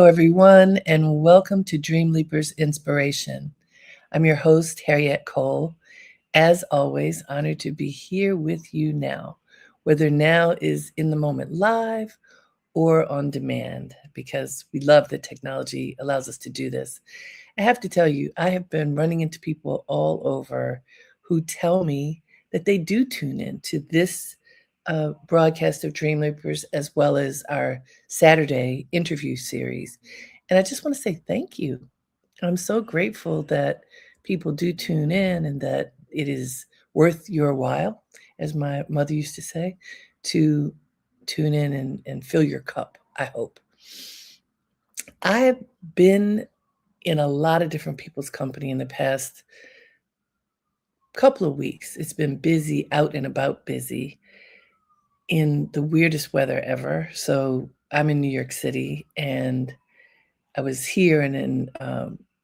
Hello, everyone, and welcome to Dreamleapers Inspiration. I'm your host, Harriet Cole. As always, honored to be here with you now, whether now is in the moment live or on demand, because we love that technology allows us to do this. I have to tell you, I have been running into people all over who tell me that they do tune in to this broadcast of Dreamleapers as well as our Saturday interview series. And I just want to say thank you. I'm so grateful that people do tune in and that it is worth your while, as my mother used to say, to tune in and fill your cup, I hope. I have been in a lot of different people's company in the past couple of weeks. It's been busy, out and about busy, in the weirdest weather ever. So I'm in New York City, and I was here and then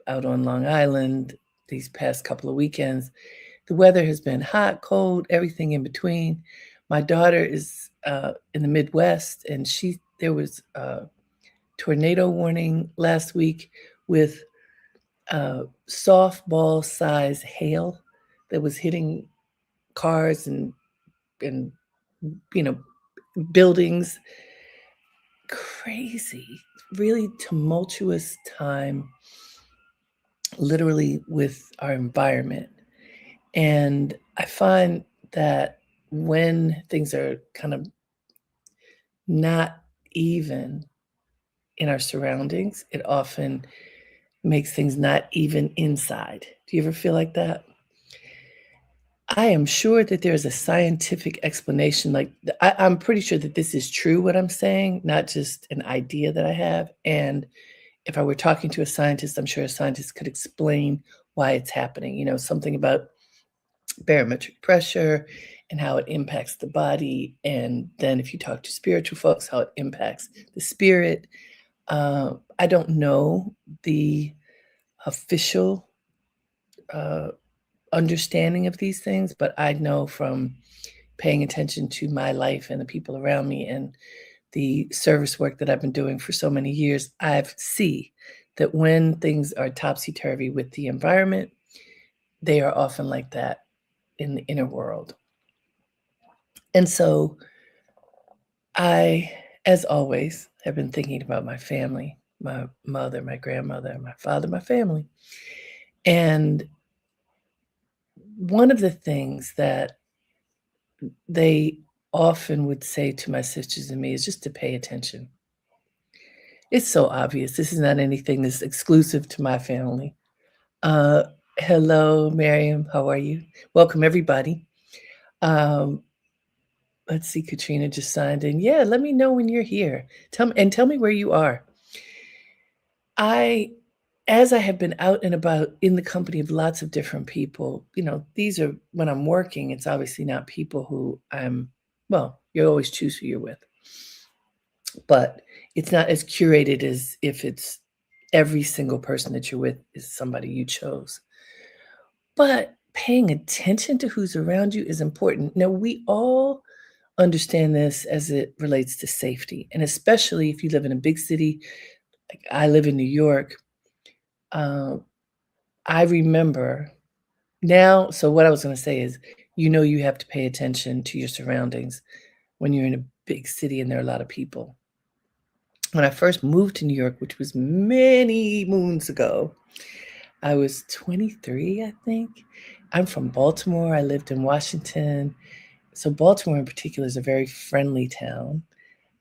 out on Long Island these past couple of weekends. The weather has been hot, cold, everything in between. My daughter is in the Midwest, and there was a tornado warning last week with softball size hail that was hitting cars and you know buildings. Crazy, really tumultuous time, literally, with our environment. And I find that when things are kind of not even in our surroundings, it often makes things not even inside. Do you ever feel like that? I am sure that there's a scientific explanation. I'm pretty sure that this is true, what I'm saying, not just an idea that I have. And if I were talking to a scientist, I'm sure a scientist could explain why it's happening. Something about barometric pressure and how it impacts the body. And then if you talk to spiritual folks, how it impacts the spirit. I don't know the official understanding of these things, but I know from paying attention to my life and the people around me and the service work that I've been doing for so many years, I see that when things are topsy-turvy with the environment, they are often like that in the inner world. And so I, as always, have been thinking about my family, my mother, my grandmother, my father, my family. And one of the things that they often would say to my sisters and me is just to pay attention. It's so obvious. This is not anything that's exclusive to my family. Uh, Hello, Miriam. How are you? Welcome, everybody. Um, let's see. Katrina just signed in. Yeah, let me know when you're here. Tell me where you are. As I have been out and about in the company of lots of different people, these are when I'm working. It's obviously not people who you always choose who you're with, but it's not as curated as if it's every single person that you're with is somebody you chose. But paying attention to who's around you is important. Now, we all understand this as it relates to safety, and especially if you live in a big city, like I live in New York. I remember now. So what I was going to say is, you have to pay attention to your surroundings when you're in a big city and there are a lot of people. When I first moved to New York, which was many moons ago, I was 23, I think. I'm from Baltimore. I lived in Washington. So Baltimore in particular is a very friendly town,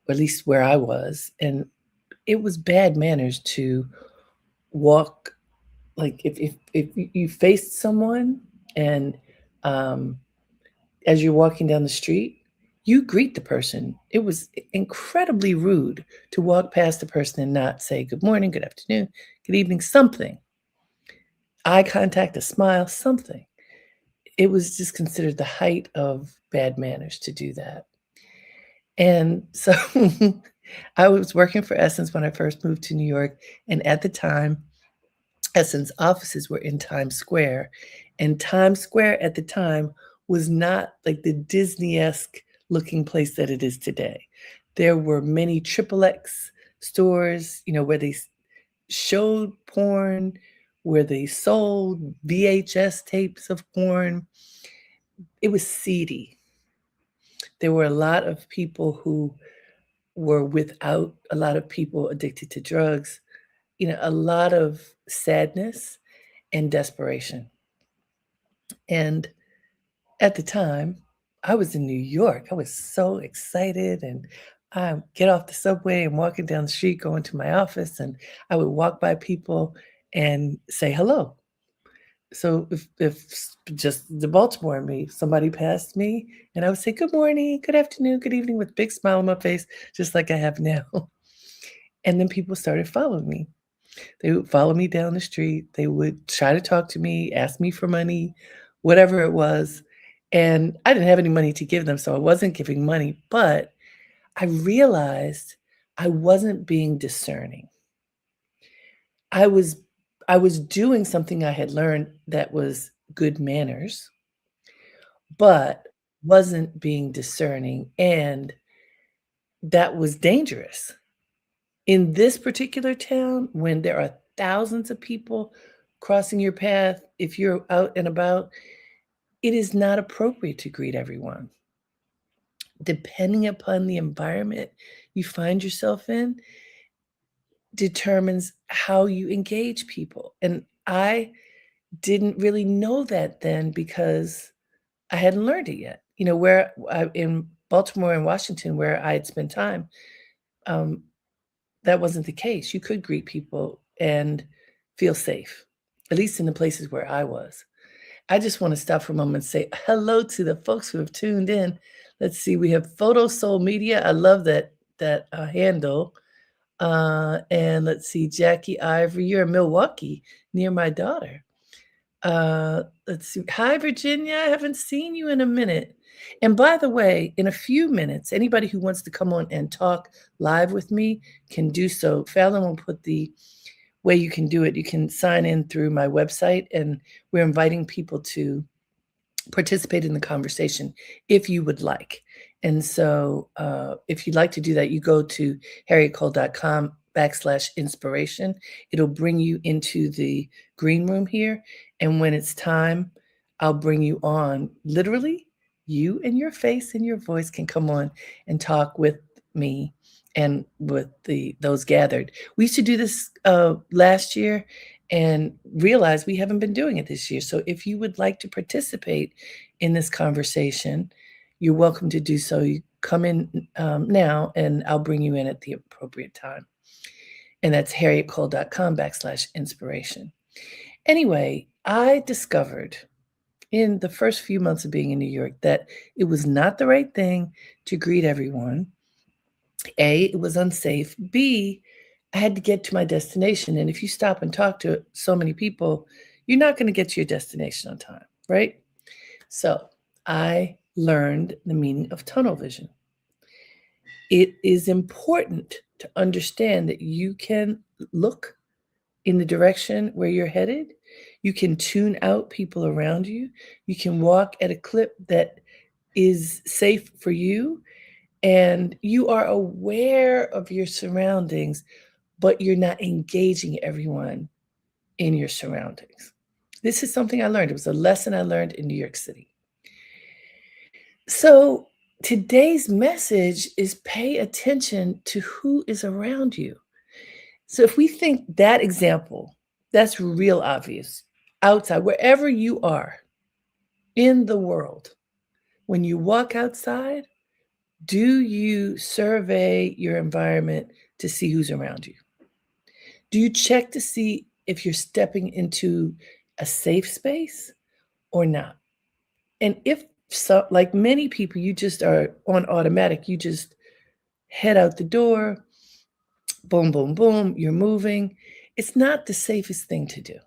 or at least where I was. And it was bad manners to walk, like if you faced someone and as you're walking down the street, you greet the person. It was incredibly rude to walk past the person and not say good morning, good afternoon, good evening, something. Eye contact, a smile, something. It was just considered the height of bad manners to do that. And so I was working for Essence when I first moved to New York. And at the time, Essence offices were in Times Square. And Times Square at the time was not like the Disney-esque looking place that it is today. There were many XXX stores, where they showed porn, where they sold VHS tapes of porn. It was seedy. There were a lot of people who were without, a lot of people addicted to drugs, a lot of sadness and desperation. And at the time, I was in New York. I was so excited, and I get off the subway and walking down the street going to my office, and I would walk by people and say hello. So if just the Baltimore in me, somebody passed me, and I would say good morning, good afternoon, good evening with a big smile on my face, just like I have now. And then people started following me. They would follow me down the street. They would try to talk to me, ask me for money, whatever it was. And I didn't have any money to give them, so I wasn't giving money. But I realized I wasn't being discerning. I was I was doing something I had learned that was good manners, but wasn't being discerning, and that was dangerous. In this particular town, when there are thousands of people crossing your path, if you're out and about, it is not appropriate to greet everyone. Depending upon the environment you find yourself in, determines how you engage people. And I didn't really know that then because I hadn't learned it yet. In Baltimore and Washington, where I had spent time, um, that wasn't the case. You could greet people and feel safe, at least in the places where I was. I just want to stop for a moment and say hello to the folks who have tuned in. Let's see, we have Photo Soul Media. I love that handle. And let's see, Jackie Ivory, you're in Milwaukee, near my daughter. Let's see. Hi, Virginia. I haven't seen you in a minute. And by the way, in a few minutes, anybody who wants to come on and talk live with me can do so. Fallon will put the way you can do it. You can sign in through my website, and we're inviting people to participate in the conversation if you would like. And so if you'd like to do that, you go to harrietcole.com/inspiration. It'll bring you into the green room here. And when it's time, I'll bring you on. Literally, you and your face and your voice can come on and talk with me and with those gathered. We used to do this last year and realize we haven't been doing it this year. So if you would like to participate in this conversation, you're welcome to do so. You come in now, and I'll bring you in at the appropriate time. And that's harrietcole.com/inspiration. Anyway, I discovered in the first few months of being in New York that it was not the right thing to greet everyone. A, it was unsafe. B, I had to get to my destination. And if you stop and talk to so many people, you're not going to get to your destination on time, right? So I learned the meaning of tunnel vision. It is important to understand that you can look in the direction where you're headed. You can tune out people around you. You can walk at a clip that is safe for you. And you are aware of your surroundings, but you're not engaging everyone in your surroundings. This is something I learned. It was a lesson I learned in New York City. So today's message is pay attention to who is around you. So if we think that example, that's real obvious. Outside, wherever you are in the world, when you walk outside, do you survey your environment to see who's around you? Do you check to see if you're stepping into a safe space or not? And if so, like many people, you just are on automatic, you just head out the door, boom, boom, boom, you're moving. It's not the safest thing to do.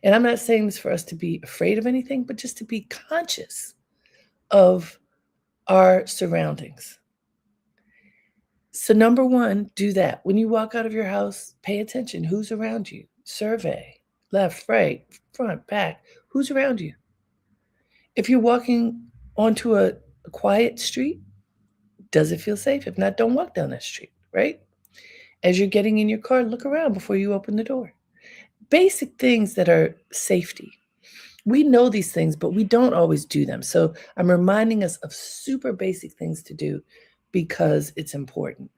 And I'm not saying this for us to be afraid of anything, but just to be conscious of our surroundings. So number one, do that. When you walk out of your house, pay attention. Who's around you? Survey. Left, right, front, back. Who's around you? If you're walking onto a quiet street, does it feel safe? If not, don't walk down that street, right? As you're getting in your car, look around before you open the door. Basic things that are safety. We know these things, but we don't always do them. So I'm reminding us of super basic things to do because it's important.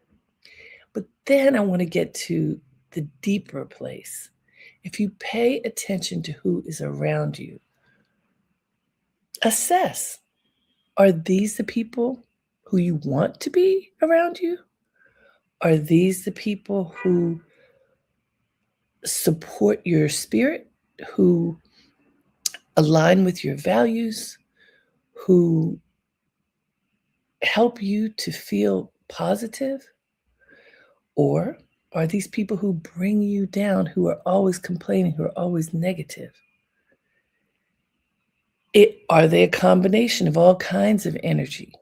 But then I want to get to the deeper place. If you pay attention to who is around you, assess, are these the people who you want to be around you? Are these the people who support your spirit, who align with your values, who help you to feel positive? Or are these people who bring you down, who are always complaining, who are always negative? Are they a combination of all kinds of energy?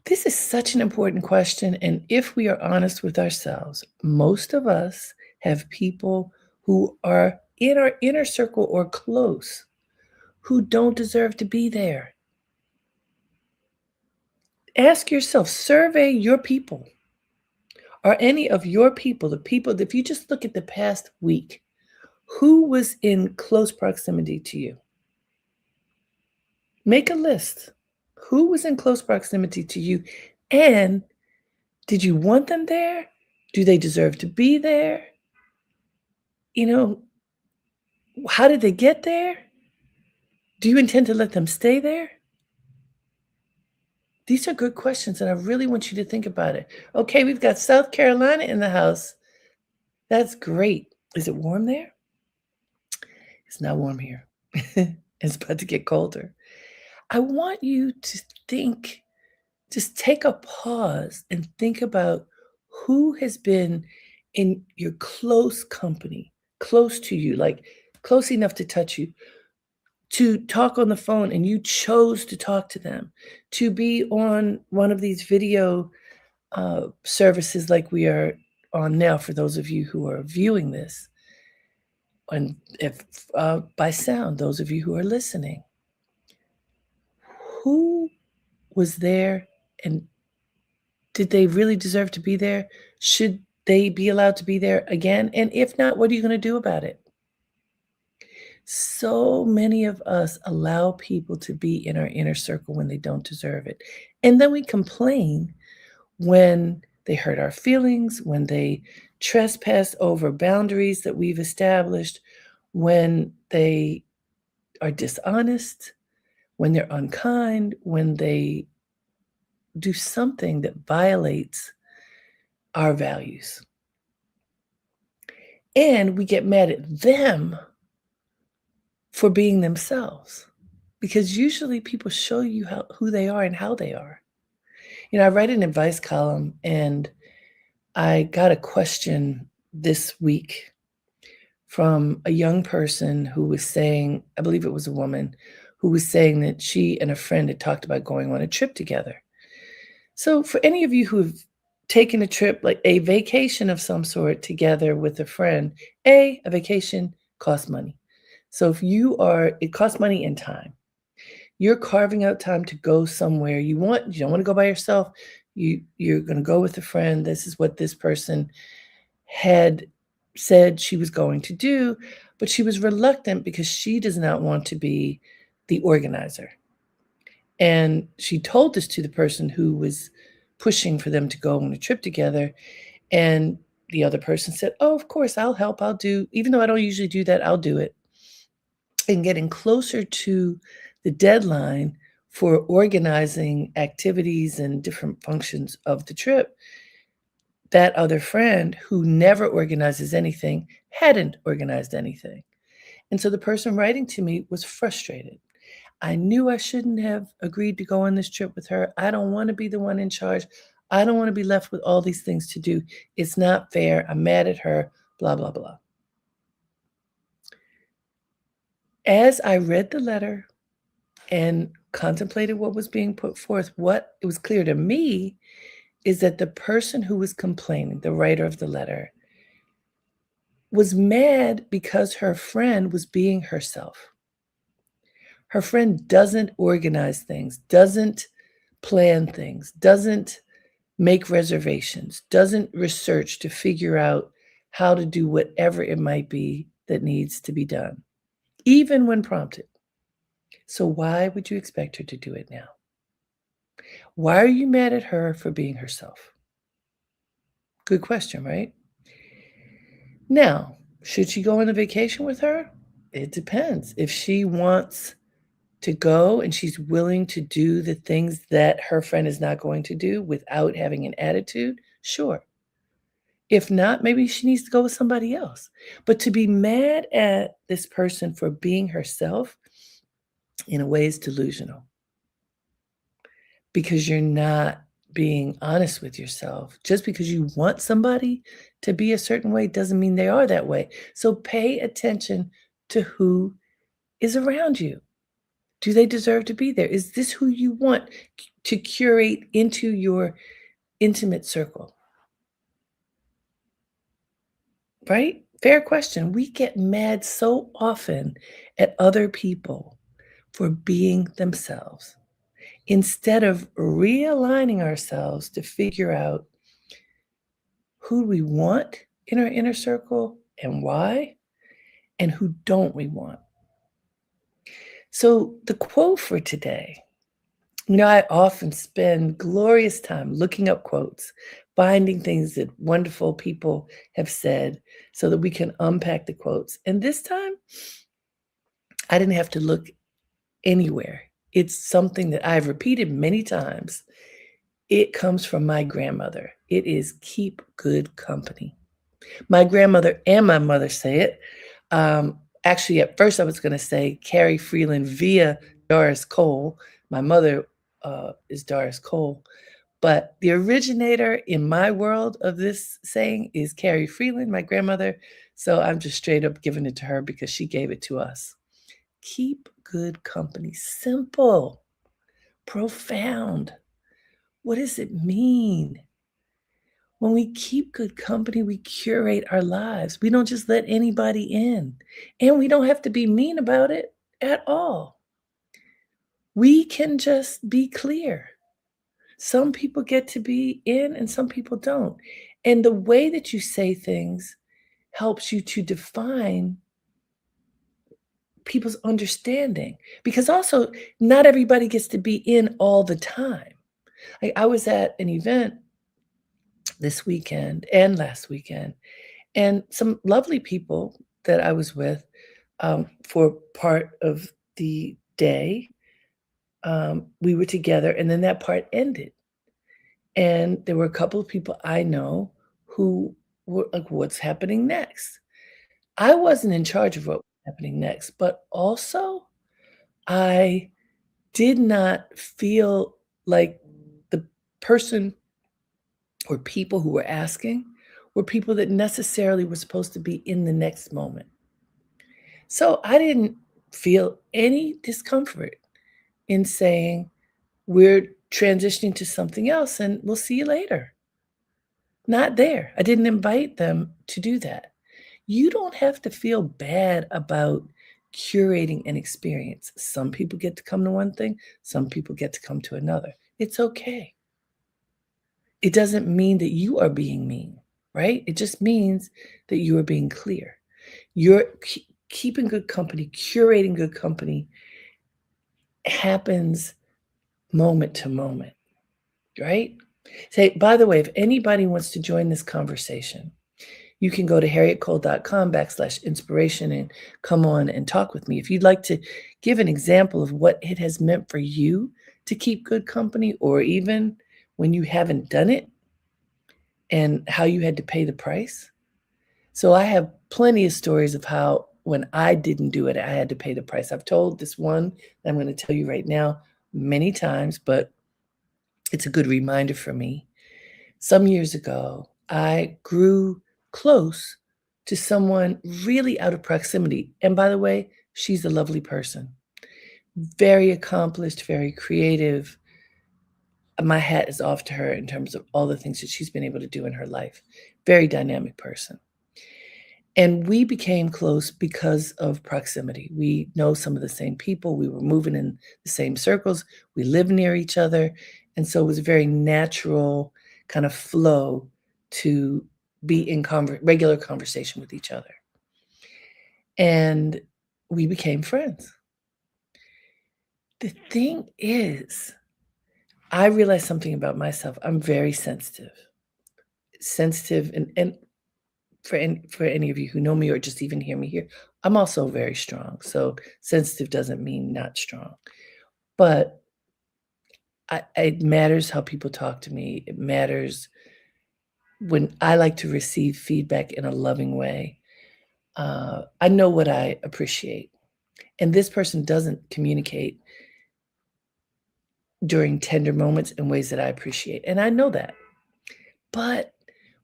This is such an important question. And if we are honest with ourselves, most of us have people who are in our inner circle or close who don't deserve to be there. Ask yourself, survey your people. Are any of your people, the people, if you just look at the past week, who was in close proximity to you? Make a list. Who was in close proximity to you? And did you want them there? Do they deserve to be there? How did they get there? Do you intend to let them stay there? These are good questions, and I really want you to think about it. Okay, we've got South Carolina in the house. That's great. Is it warm there? It's not warm here. It's about to get colder. I want you to think, just take a pause and think about who has been in your close company, close to you, like close enough to touch you, to talk on the phone, and you chose to talk to them, to be on one of these video services like we are on now, for those of you who are viewing this, and if by sound, those of you who are listening. Who was there, and did they really deserve to be there? Should they be allowed to be there again? And if not, what are you going to do about it? So many of us allow people to be in our inner circle when they don't deserve it. And then we complain when they hurt our feelings, when they trespass over boundaries that we've established, when they are dishonest, when they're unkind, when they do something that violates our values. And we get mad at them for being themselves, because usually people show you who they are and how they are. I write an advice column, and I got a question this week from a young person who was saying, I believe it was a woman, who was saying that she and a friend had talked about going on a trip together. So for any of you who have taken a trip, like a vacation of some sort together with a friend, a vacation costs money. So it costs money and time. You're carving out time to go somewhere you don't want to go by yourself. You're going to go with a friend. This is what this person had said she was going to do, but she was reluctant because she does not want to be the organizer. And she told this to the person who was pushing for them to go on a trip together. And the other person said, "Oh, of course, I'll help. I'll do, even though I don't usually do that, I'll do it." And getting closer to the deadline for organizing activities and different functions of the trip, that other friend, who never organizes anything, hadn't organized anything. And so the person writing to me was frustrated. I knew I shouldn't have agreed to go on this trip with her. I don't want to be the one in charge. I don't want to be left with all these things to do. It's not fair. I'm mad at her, blah, blah, blah. As I read the letter and contemplated what was being put forth, what it was clear to me is that the person who was complaining, the writer of the letter, was mad because her friend was being herself. Her friend doesn't organize things, doesn't plan things, doesn't make reservations, doesn't research to figure out how to do whatever it might be that needs to be done, even when prompted. So why would you expect her to do it now? Why are you mad at her for being herself? Good question, right? Now, should she go on a vacation with her? It depends. If she wants to go and she's willing to do the things that her friend is not going to do without having an attitude, sure. If not, maybe she needs to go with somebody else. But to be mad at this person for being herself, in a way, is delusional because you're not being honest with yourself. Just because you want somebody to be a certain way doesn't mean they are that way. So pay attention to who is around you. Do they deserve to be there? Is this who you want to curate into your intimate circle? Right? Fair question. We get mad so often at other people for being themselves instead of realigning ourselves to figure out who we want in our inner circle and why, and who don't we want. So, the quote for today, I often spend glorious time looking up quotes, finding things that wonderful people have said so that we can unpack the quotes. And this time, I didn't have to look anywhere. It's something that I've repeated many times. It comes from my grandmother. It is keep good company. My grandmother and my mother say it. Actually, at first I was going to say Carrie Freeland via Doris Cole. My mother is Doris Cole. But the originator in my world of this saying is Carrie Freeland, my grandmother. So I'm just straight up giving it to her because she gave it to us. Keep good company. Simple, profound. What does it mean? When we keep good company, we curate our lives. We don't just let anybody in. And we don't have to be mean about it at all. We can just be clear. Some people get to be in and some people don't. And the way that you say things helps you to define people's understanding. Because also, not everybody gets to be in all the time. I was at an event this weekend and last weekend, and some lovely people that I was with for part of the day. We were together, and then that part ended. And there were a couple of people I know who were like, what's happening next? I wasn't in charge of what was happening next, but also I did not feel like the person or people who were asking were people that necessarily were supposed to be in the next moment. So I didn't feel any discomfort in saying, we're transitioning to something else and we'll see you later. Not there. I didn't invite them to do that. You don't have to feel bad about curating an experience. Some people get to come to one thing, some people get to come to another. It's okay. It doesn't mean that you are being mean, right? It just means that you are being clear. You're keeping good company, curating good company happens moment to moment, right? Say, by the way, if anybody wants to join this conversation, you can go to harrietcole.com/inspiration and come on and talk with me. If you'd like to give an example of what it has meant for you to keep good company, or even when you haven't done it and how you had to pay the price. So I have plenty of stories of how when I didn't do it, I had to pay the price. I've told this one that I'm going to tell you right now many times, but it's a good reminder for me. Some years ago, I grew close to someone really out of proximity. And by the way, she's a lovely person, very accomplished, very creative. My hat is off to her in terms of all the things that she's been able to do in her life. Very dynamic person. And we became close because of proximity. We know some of the same people. We were moving in the same circles. We lived near each other. And so it was a very natural kind of flow to be in regular conversation with each other. And we became friends. The thing is, I realized something about myself. I'm very sensitive. Sensitive, and for any of you who know me or just even hear me here, I'm also very strong. So sensitive doesn't mean not strong. But it matters how people talk to me. It matters when I like to receive feedback in a loving way. I know what I appreciate. And this person doesn't communicate during tender moments in ways that I appreciate. And I know that. But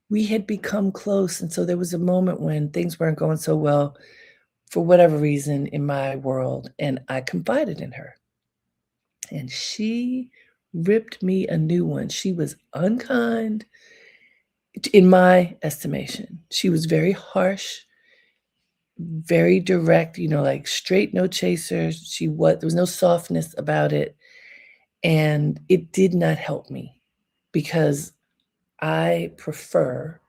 we had become close. And so there was a moment when things weren't going so well for whatever reason in my world. And I confided in her. And she ripped me a new one. She was unkind, in my estimation. She was very harsh, very direct, like straight, no chasers. There was no softness about it. And it did not help me because I prefer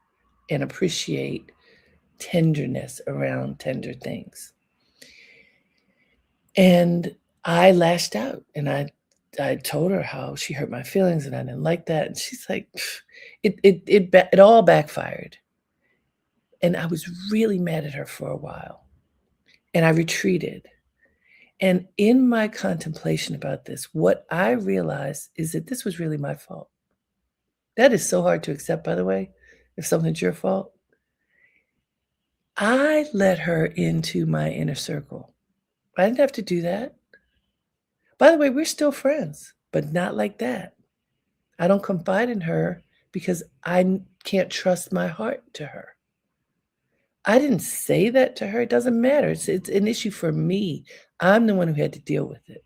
and appreciate tenderness around tender things. And I lashed out and I told her how she hurt my feelings and I didn't like that. And she's like, it all backfired. And I was really mad at her for a while. And I retreated. And in my contemplation about this, what I realized is that this was really my fault. That is so hard to accept, by the way, if something's your fault. I let her into my inner circle. I didn't have to do that. By the way, we're still friends, but not like that. I don't confide in her because I can't trust my heart to her. I didn't say that to her. It doesn't matter. It's an issue for me. I'm the one who had to deal with it.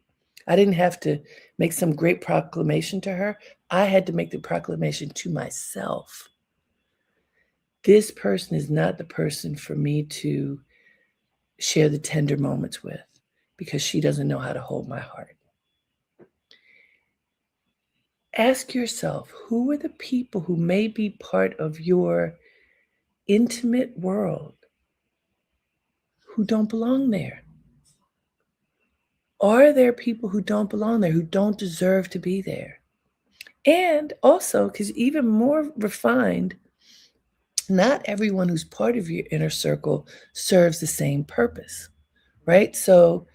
I didn't have to make some great proclamation to her. I had to make the proclamation to myself. This person is not the person for me to share the tender moments with because she doesn't know how to hold my heart. Ask yourself, who are the people who may be part of your intimate world who don't belong there? Are there people who don't belong there, who don't deserve to be there? And also, because even more refined, not everyone who's part of your inner circle serves the same purpose, right? So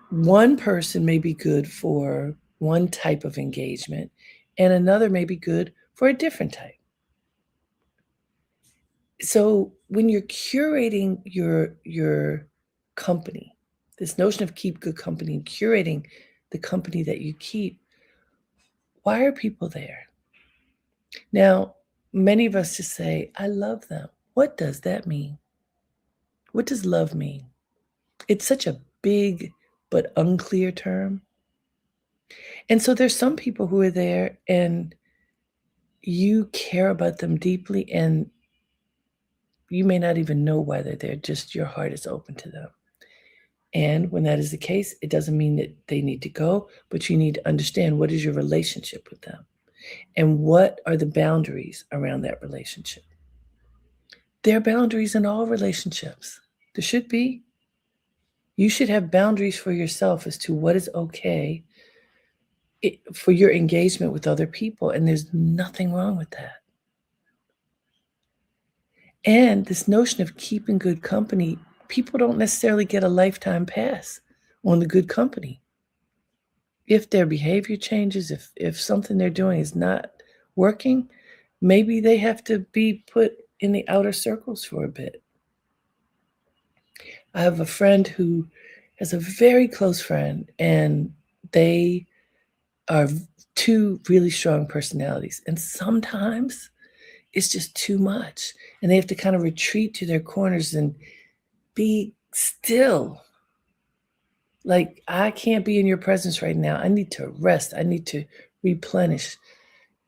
one person may be good for one type of engagement, and another may be good for a different type. So when you're curating your company, this notion of keep good company and curating the company that you keep, why are people there? Now, many of us just say, I love them. What does that mean? What does love mean? It's such a big but unclear term. And so there's some people who are there and you care about them deeply and you may not even know why they're there, just your heart is open to them. And when that is the case, it doesn't mean that they need to go, but you need to understand what is your relationship with them and what are the boundaries around that relationship. There are boundaries in all relationships. There should be. You should have boundaries for yourself as to what is okay for your engagement with other people, and there's nothing wrong with that. And this notion of keeping good company, people don't necessarily get a lifetime pass on the good company. If their behavior changes, if something they're doing is not working, maybe they have to be put in the outer circles for a bit. I have a friend who has a very close friend, and they are two really strong personalities. And sometimes it's just too much. And they have to kind of retreat to their corners and be still. Like, I can't be in your presence right now. I need to rest. I need to replenish.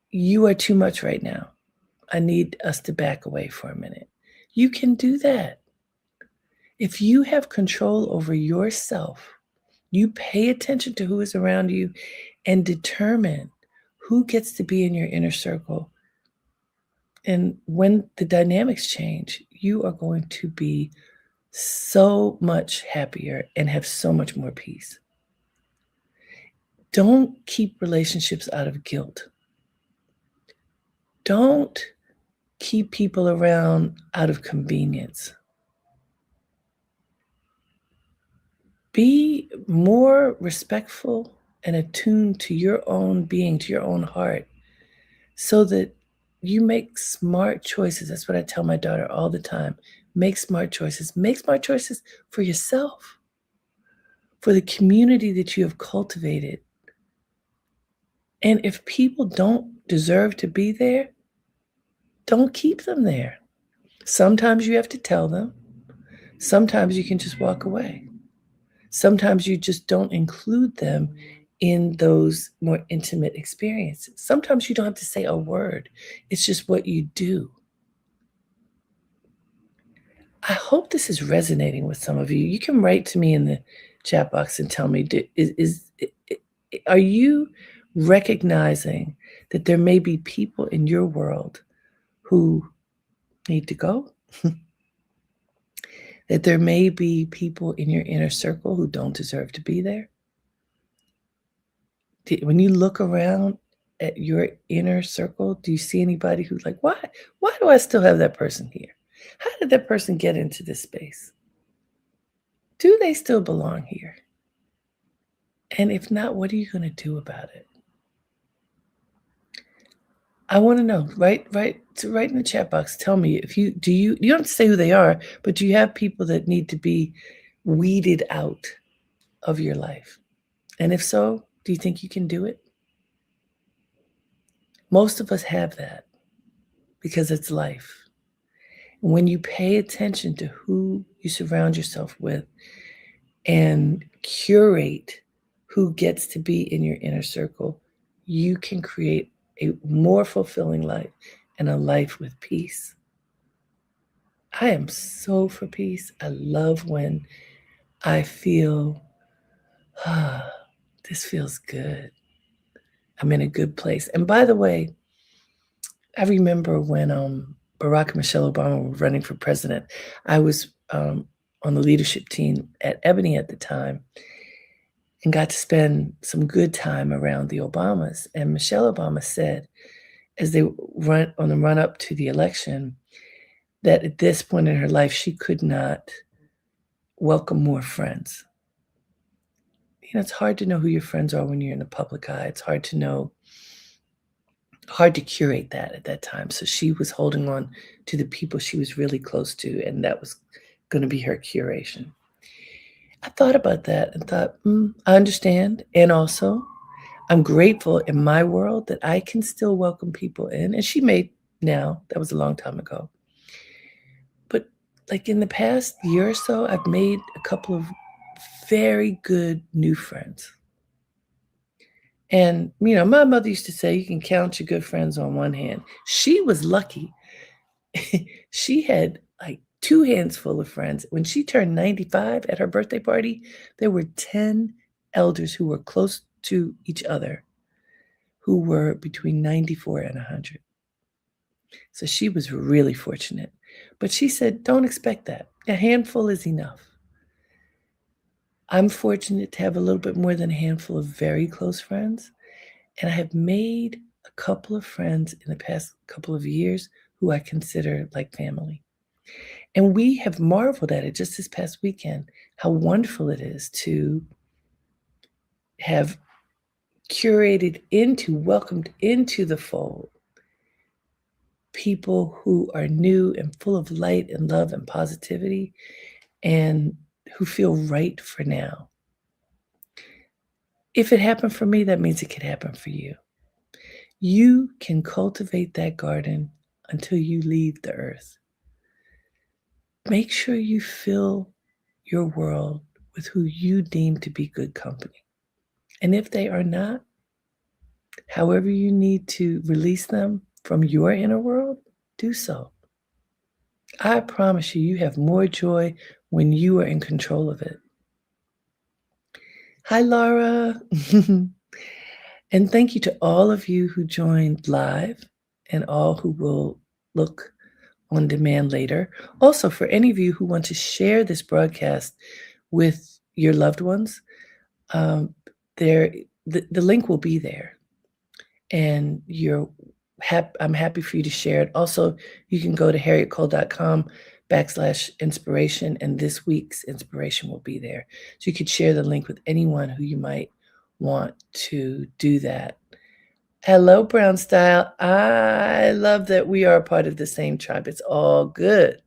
You are too much right now. I need us to back away for a minute. You can do that. If you have control over yourself, you pay attention to who is around you and determine who gets to be in your inner circle. And when the dynamics change, you are going to be so much happier and have so much more peace. Don't keep relationships out of guilt. Don't keep people around out of convenience. Be more respectful and attuned to your own being, to your own heart, so that you make smart choices. That's what I tell my daughter all the time. Make smart choices. Make smart choices for yourself, for the community that you have cultivated. And if people don't deserve to be there, don't keep them there. Sometimes you have to tell them. Sometimes you can just walk away. Sometimes you just don't include them in those more intimate experiences. Sometimes you don't have to say a word. It's just what you do. I hope this is resonating with some of you. You can write to me in the chat box and tell me, are you recognizing that there may be people in your world who need to go? That there may be people in your inner circle who don't deserve to be there? When you look around at your inner circle, do you see anybody who's like, why do I still have that person here? How did that person get into this space? Do they still belong here? And if not, what are you going to do about it? I want to know. Write in the chat box. Tell me if you don't have to say who they are, but do you have people that need to be weeded out of your life? And if so, do you think you can do it? Most of us have that because it's life. When you pay attention to who you surround yourself with and curate who gets to be in your inner circle, you can create a more fulfilling life and a life with peace. I am so for peace. I love when I feel, this feels good. I'm in a good place. And by the way, I remember when Barack and Michelle Obama were running for president. I was on the leadership team at Ebony at the time and got to spend some good time around the Obamas. And Michelle Obama said, as they run on the run up to the election, that at this point in her life, she could not welcome more friends. You know, it's hard to know who your friends are when you're in the public eye. It's hard to know, hard to curate that at that time. So she was holding on to the people she was really close to, and that was going to be her curation. I thought about that and thought, I understand. And also, I'm grateful in my world that I can still welcome people in. And she may now, that was a long time ago. But like in the past year or so, I've made a couple of very good new friends. And, you know, my mother used to say, you can count your good friends on one hand. She was lucky. She had like 2 hands full of friends. When she turned 95 at her birthday party, there were 10 elders who were close to each other who were between 94 and 100. So she was really fortunate. But she said, don't expect that. A handful is enough. I'm fortunate to have a little bit more than a handful of very close friends. And I have made a couple of friends in the past couple of years who I consider like family. And we have marveled at it just this past weekend, how wonderful it is to have welcomed into the fold people who are new and full of light and love and positivity and who feel right for now. If it happened for me, that means it could happen for you. You can cultivate that garden until you leave the earth. Make sure you fill your world with who you deem to be good company. And if they are not, however you need to release them from your inner world, do so. I promise you, you have more joy when you are in control of it. Hi, Laura. And thank you to all of you who joined live and all who will look on demand later. Also, for any of you who want to share this broadcast with your loved ones, um, the link will be there, and I'm happy for you to share it. Also, you can go to harrietcole.com/inspiration, and this week's inspiration will be there. So you could share the link with anyone who you might want to do that. Hello, Brown Style. I love that we are a part of the same tribe. It's all good.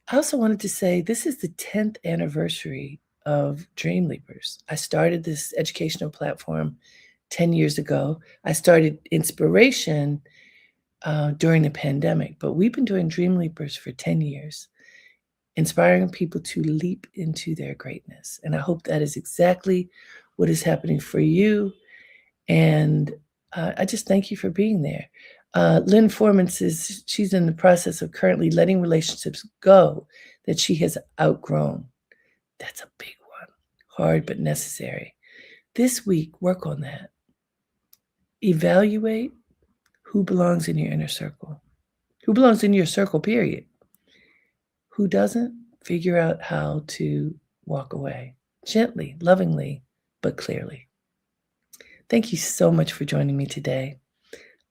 I also wanted to say this is the 10th anniversary of Dreamleapers. I started this educational platform 10 years ago. I started Inspiration during the pandemic, but we've been doing Dreamleapers for 10 years, inspiring people to leap into their greatness. And I hope that is exactly what is happening for you. And I just thank you for being there. Lynn Foreman says she's in the process of currently letting relationships go that she has outgrown. That's a big one. Hard but necessary. This week, work on that. Evaluate who belongs in your inner circle. Who belongs in your circle, period. Who doesn't, figure out how to walk away. Gently, lovingly, but clearly. Thank you so much for joining me today.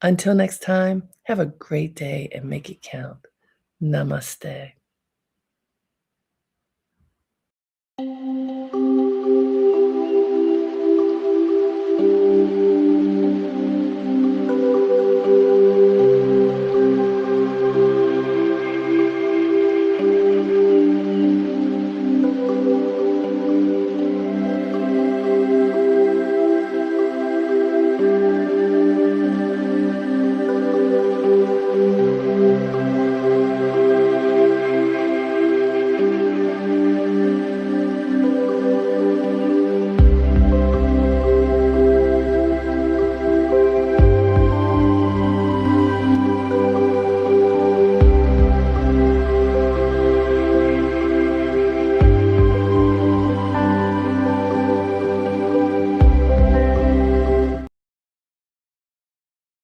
Until next time, have a great day and make it count. Namaste.